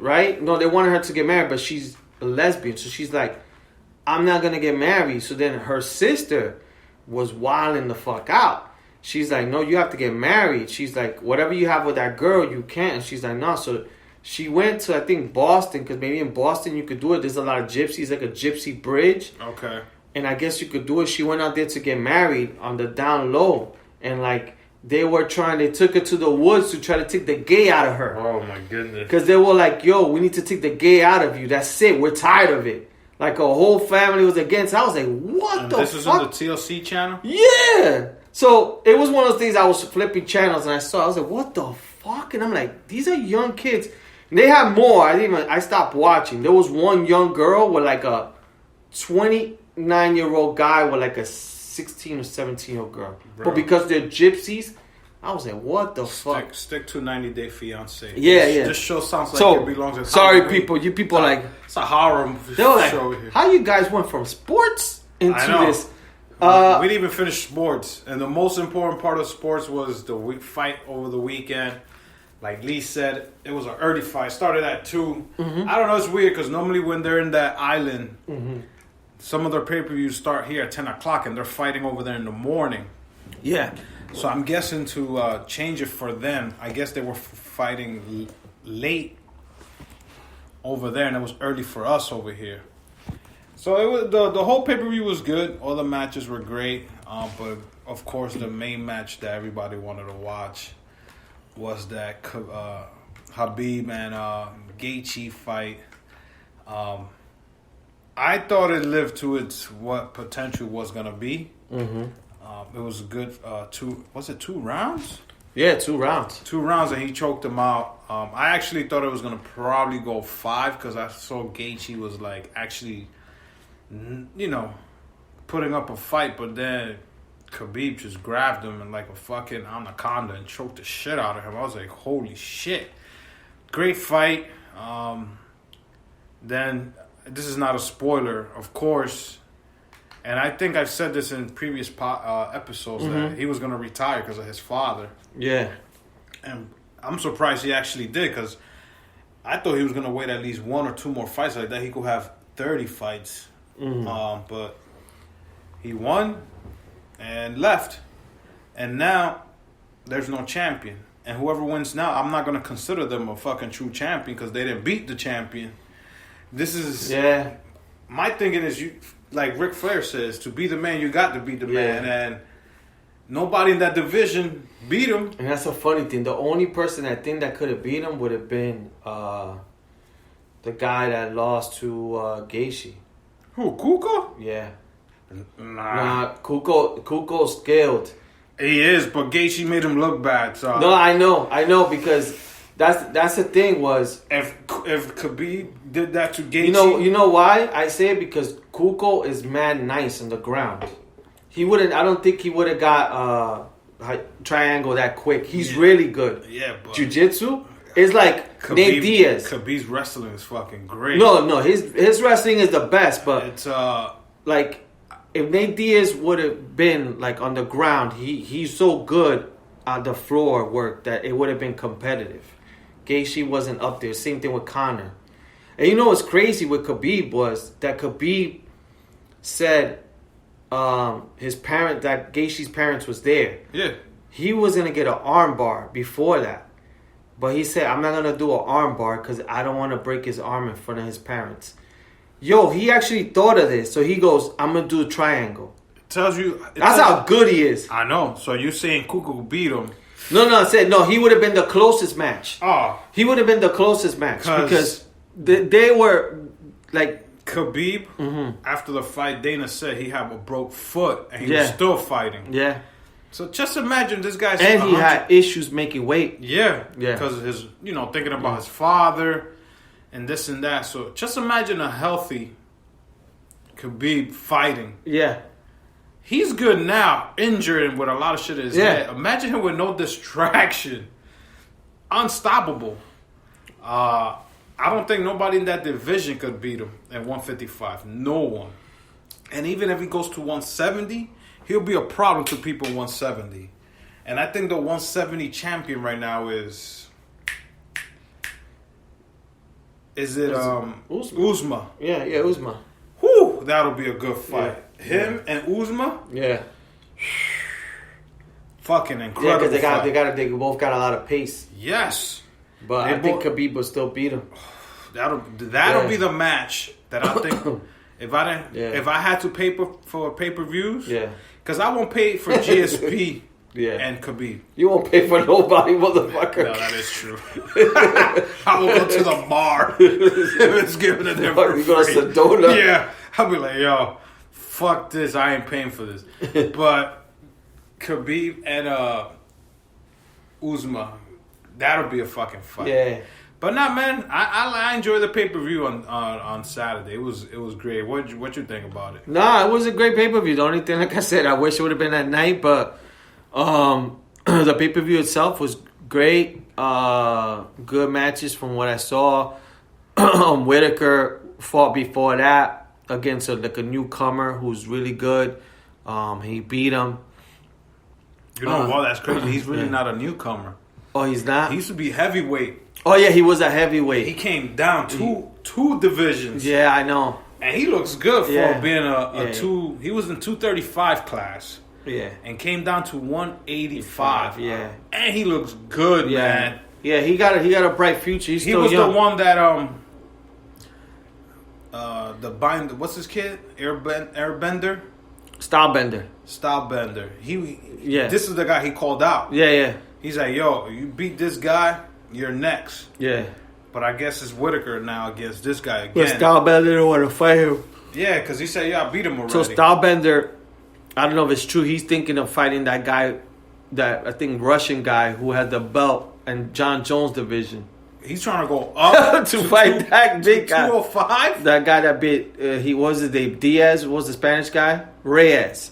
right? No, they wanted her to get married, but she's a lesbian. So she's like, I'm not going to get married. So then her sister was wilding the fuck out. She's like, no, you have to get married. She's like, whatever you have with that girl, you can't. And she's like, no. So she went to, I think, Boston, because maybe in Boston you could do it. There's a lot of gypsies, like a gypsy bridge. Okay. And I guess you could do it. She went out there to get married on the down low. And, like, they took her to the woods to try to take the gay out of her. Oh, my goodness. Because they were like, yo, we need to take the gay out of you. That's it. We're tired of it. Like, a whole family was against. I was like, what the fuck? This is on the TLC channel? Yeah. So, it was one of those things I was flipping channels and I saw. I was like, what the fuck? And I'm like, these are young kids. And they have more. I stopped watching. There was one young girl with like a 29-year-old guy with like a 16 or 17-year-old girl. Bro. But because they're gypsies, I was like, what the fuck? Stick to 90 Day Fiancé. Yeah, yeah. This show sounds like it belongs in sorry, people. You people are like... It's a horror show like, here. How you guys went from sports into this? We didn't even finish sports. And the most important part of sports was the fight over the weekend. Like Lee said, it was an early fight. Started at 2. Mm-hmm. I don't know. It's weird because normally when they're in that island, some of their pay-per-views start here at 10 o'clock and they're fighting over there in the morning. Yeah. So I'm guessing to change it for them, I guess they were fighting late over there and it was early for us over here. So it was the whole pay-per-view was good. All the matches were great. But, of course, the main match that everybody wanted to watch was that Khabib and Gaethje fight. I thought it lived to its what potential was going to be. Mm-hmm. It was a good 2 rounds? Yeah, 2 rounds. 2 rounds, and he choked him out. I actually thought it was going to probably go 5 because I saw Gaethje was like actually, putting up a fight, but then Khabib just grabbed him and like a fucking anaconda and choked the shit out of him. I was like, holy shit. Great fight. Then, this is not a spoiler, of course, and I think I've said this in previous episodes that he was going to retire because of his father. Yeah. And I'm surprised he actually did because I thought he was going to wait at least 1 or 2 more fights like that. He could have 30 fights. Mm-hmm. But he won and left. And now there's no champion. And whoever wins now, I'm not going to consider them a fucking true champion because they didn't beat the champion. This is... Yeah. My thinking is, like Ric Flair says, to be the man, you got to be the man. And nobody in that division beat him. And that's a funny thing. The only person I think that could have beat him would have been the guy that lost to Gaethje. Who, Kuko? Yeah. Nah, Kuko's skilled. He is, but Gaethje made him look bad. So no, I know because that's the thing was if Khabib did that to Gaethje, you know why I say it, because Kuko is mad nice on the ground. He wouldn't. I don't think he would have got triangle that quick. He's really good. Yeah, but jiu-jitsu is like Nate Diaz. Khabib's wrestling is fucking great. No, his wrestling is the best, but it's like. If Nate Diaz would have been like on the ground, he's so good on the floor work that it would have been competitive. Gaethje wasn't up there. Same thing with Conor. And you know what's crazy with Khabib was that Khabib said that Gaethje's parents was there. Yeah. He was gonna get an arm bar before that, but he said, I'm not gonna do an arm bar because I don't want to break his arm in front of his parents. Yo, he actually thought of this. So he goes, I'm going to do a triangle. That's how good he is. I know. So you're saying Kuko beat him. No, I said, no, he would have been the closest match. Oh. He would have been the closest match. Because they were, like... Khabib, after the fight, Dana said he had a broke foot. And he was still fighting. Yeah. So just imagine this guy's... And he had issues making weight. Yeah. Because of his, thinking about his father... And this and that. So just imagine a healthy Khabib fighting. Yeah. He's good now, injured and with a lot of shit in his head. Imagine him with no distraction. Unstoppable. I don't think nobody in that division could beat him at 155. No one. And even if he goes to 170, he'll be a problem to people 170. And I think the 170 champion right now is... Is it Uzma? Yeah, Uzma. Whew, that'll be a good fight. Yeah. Him and Uzma? Yeah. Fucking incredible. Yeah, because they both got a lot of pace. Yes. But I think Khabib will still beat him. That'll be the match that I think if I had to pay for pay-per-views, because I won't pay for GSP and Khabib. You won't pay for nobody, motherfucker. No, that is true. I will go to the bar if it's given to them for free. Go to Sedona. Yeah, I'll be like, yo, fuck this, I ain't paying for this. But Khabib and Uzma, that'll be a fucking fight. Yeah. But nah, man, I enjoyed the pay-per-view on Saturday. It was great. What you think about it? Nah, it was a great pay-per-view. The only thing, like I said, I wish it would have been at night, but the pay-per-view itself was great. Good matches from what I saw. Whitaker fought before that against a newcomer who's really good. He beat him. You know, that's crazy. He's really not a newcomer. Oh, he's not? He used to be heavyweight. Oh, yeah, he was a heavyweight. He came down two divisions. Yeah, I know. And he looks good for being a two. He was in 235 class. Yeah. And came down to 185. Yeah. And he looks good, man. Yeah, he got a bright future. He was young. The one that what's his kid? Airbender? Stylebender. This is the guy he called out. Yeah. He's like, yo, you beat this guy, you're next. Yeah. But I guess it's Whitaker now against this guy again. But Stylebender didn't want to fight him. Yeah, because he said, I beat him already. So Stylebender, I don't know if it's true, he's thinking of fighting that guy, that I think Russian guy who had the belt and John Jones division. He's trying to go up to fight that big guy. 205? That guy that beat, Diaz, was the Spanish guy? Reyes.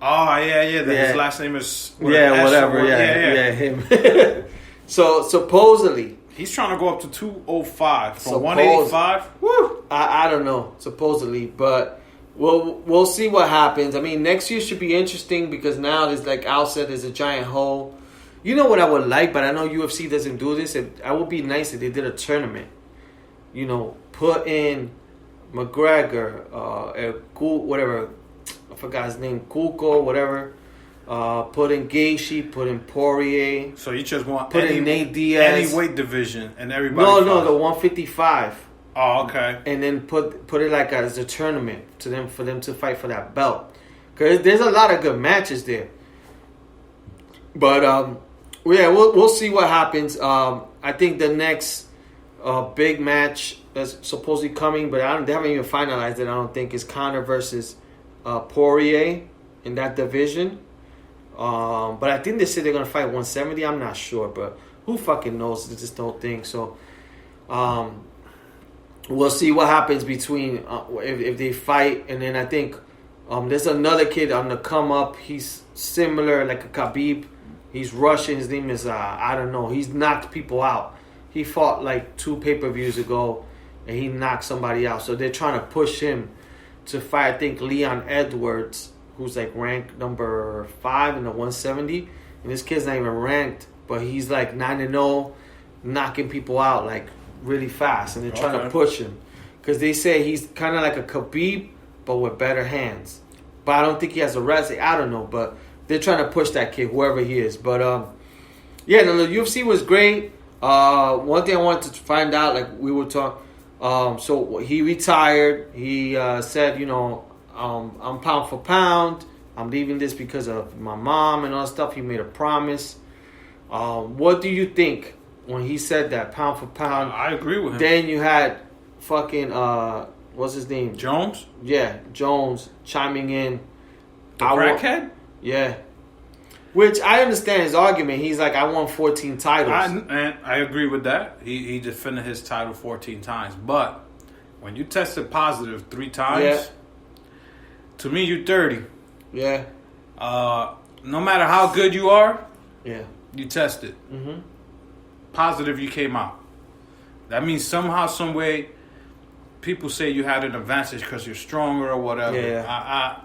Oh, yeah. His last name is... whatever. Yeah, him. So, supposedly... He's trying to go up to 205 from 185. Woo! I don't know, supposedly. But we'll see what happens. I mean, next year should be interesting because now there's, like Al said, there's a giant hole. You know what I would like, but I know UFC doesn't do this. I would be nice if they did a tournament. You know, put in McGregor, whatever... I forgot his name, Kuko, whatever. Put in Gaethje, put in Poirier. So you just want in Nate Diaz, any weight division, and everybody. No, the 155. Oh, okay. And then put it like as a tournament for them to fight for that belt, because there's a lot of good matches there. But we'll see what happens. I think the next big match that's supposedly coming, but they haven't even finalized it. I don't think is Conor versus Poirier in that division. But I think they said they're going to fight 170. I'm not sure, but who fucking knows? It's just the whole thing. So we'll see what happens between if they fight. And then I think there's another kid on the come up. He's similar, like a Khabib. He's Russian. His name is, I don't know. He's knocked people out. He fought like 2 pay-per-views ago, and he knocked somebody out. So they're trying to push him to fight, I think, Leon Edwards, who's like ranked number 5 in the 170. And this kid's not even ranked, but he's like 9-0, knocking people out like really fast. And they're trying to push him because they say he's kind of like a Khabib, but with better hands. But I don't think he has a wrestling. I don't know, but they're trying to push that kid, whoever he is. But the UFC was great. One thing I wanted to find out, like we were talking. So he retired. He said, I'm pound for pound. I'm leaving this because of my mom and all that stuff. He made a promise. What do you think when he said that, pound for pound? I agree with him. Then you had fucking, what's his name? Jones? Yeah, Jones chiming in. The crackhead? Yeah. Which I understand his argument. He's like, I won 14 titles. I agree with that. He defended his title 14 times. But when you tested positive 3 times, to me, you're 30. Yeah. No matter how good you are, you tested. Mm-hmm. Positive, you came out. That means somehow, some way, people say you had an advantage because you're stronger or whatever. Yeah.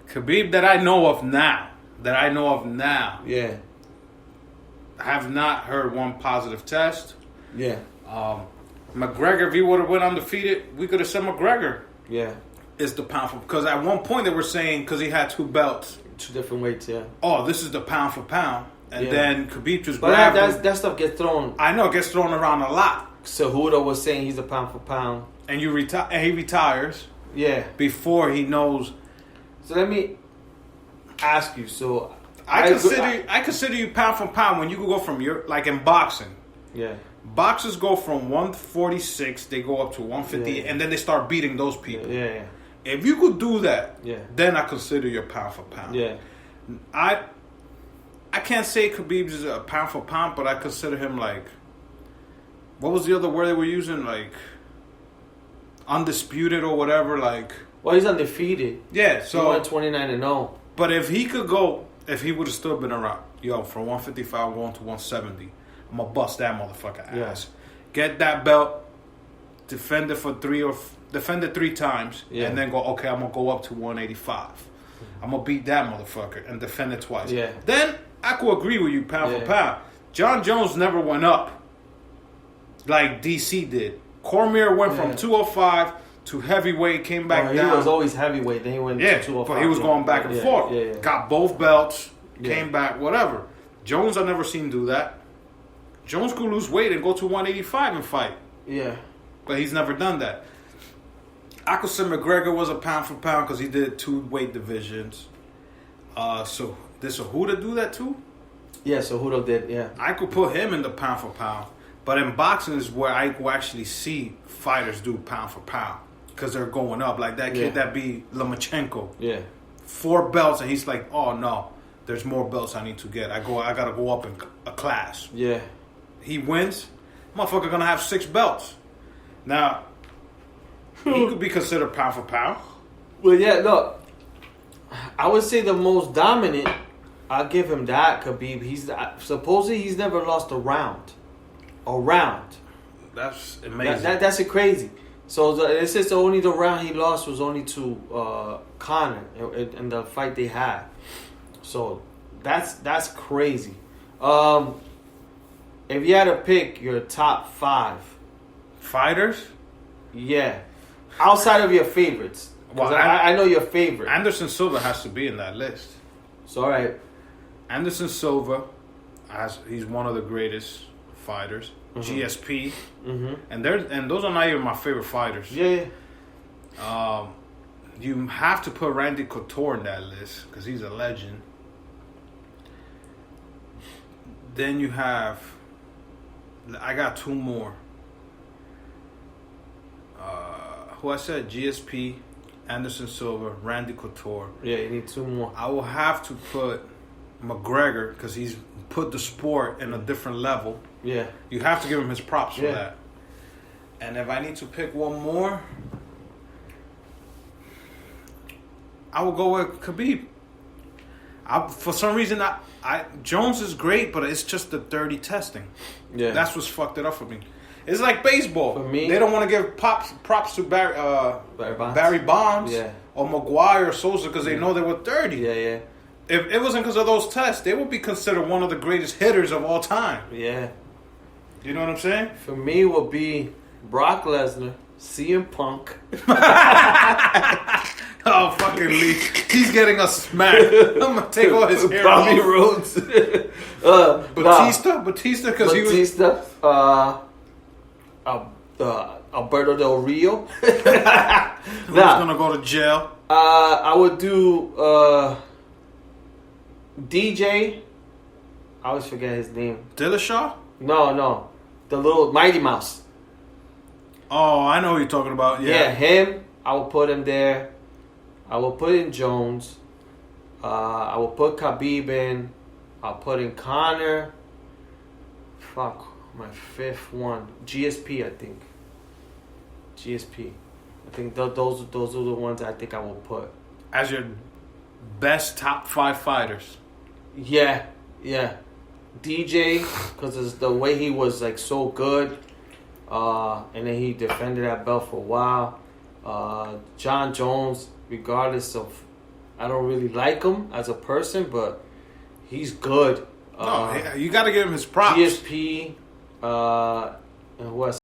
Khabib that I know of now, yeah, I have not heard one positive test. Yeah. McGregor, if he would have went undefeated, we could have said McGregor Yeah. is the pound for, because at one point they were saying, because he had 2 belts, 2 different weights, yeah. oh, this is the pound for pound. And Yeah. then Khabib just But grabbed him. that stuff gets thrown. I know, it gets thrown around a lot. Cejudo was saying he's a pound for pound. And he retires Yeah. before he knows. So let me ask you. So I consider you pound for pound when you could go from like in boxing. Yeah. Boxers go from 146, they go up to 158, Yeah. and then they start beating those people. Yeah. If you could do that, Yeah. then I consider you pound for pound. Yeah. I can't say Khabib is a pound for pound, but I consider him like, what was the other word they were using? Like undisputed or whatever. Like, Well, he's undefeated. yeah. He So, went 29-0. but if he could go, if he would have still been around, from 155 going to 170, I'm gonna bust that motherfucker ass. Get that belt, defend it defend it 3 times, and then go. Okay, I'm gonna go up to 185. I'm gonna beat that motherfucker and defend it twice. Yeah. Then I could agree with you pound for pound. John Jones never went up like DC did. Cormier went from 205 to heavyweight, came back down. He was always heavyweight. Then he went to 205. But he was going back and forth. Yeah. Got both belts, came back, whatever. Jones, I never seen do that. Jones could lose weight and go to 185 and fight. Yeah. But he's never done that. I could say McGregor was a pound for pound because he did 2 weight divisions. So did Cejudo do that too? Yeah, Cejudo did, yeah. I could put him in the pound for pound. But in boxing is where I will actually see fighters do pound for pound. Because they're going up. Like that kid that beat Lomachenko. Yeah. 4 belts and he's like, oh no, there's more belts I need to get. I gotta go up in a class. Yeah. He wins, motherfucker gonna have 6 belts. Now, he could be considered pound for pound. Well, yeah, look, I would say the most dominant, I'll give him that, Khabib. Supposedly he's never lost a round. That's amazing. That's crazy. So this is only the round he lost was only to Conor in the fight they had. So that's crazy. If you had to pick your top 5 fighters, yeah, outside of your favorites, well, I know your favorite. Anderson Silva has to be in that list. So all right, Anderson Silva, he's one of the greatest fighters. GSP, and those are not even my favorite fighters. Yeah. You have to put Randy Couture in that list because he's a legend. Then you have, I got 2 more. Who I said GSP, Anderson Silva, Randy Couture. Yeah, you need 2 more. I will have to put McGregor because he's put the sport in a different level. Yeah. You have to give him his props for that. And if I need to pick one more, I will go with Khabib. For some reason, Jones is great, but it's just the dirty testing. Yeah. That's what's fucked it up for me. It's like baseball. For me, they don't want to give props to Barry Bonds or Maguire or Sosa because they know they were dirty. Yeah. If it wasn't because of those tests, they would be considered one of the greatest hitters of all time. Yeah. You know what I'm saying? For me, would be Brock Lesnar, CM Punk. Oh, fucking Lee. He's getting us smacked. I'm going to take all his hair Bobby off. Rhodes. Batista, because he was... Batista. Alberto Del Rio. Who's going to go to jail? I would do DJ. I always forget his name. Dillashaw? No. The little Mighty Mouse. Oh, I know who you're talking about. Yeah, him. I will put him there. I will put in Jones. I will put Khabib in. I'll put in Conor. Fuck, my 5th one. GSP, I think. GSP. I think those are the ones I think I will put. As your best top 5 fighters. Yeah. DJ, because the way he was like so good. And then he defended that belt for a while. John Jones, regardless of, I don't really like him as a person, but he's good. No, you got to give him his props. GSP, And what?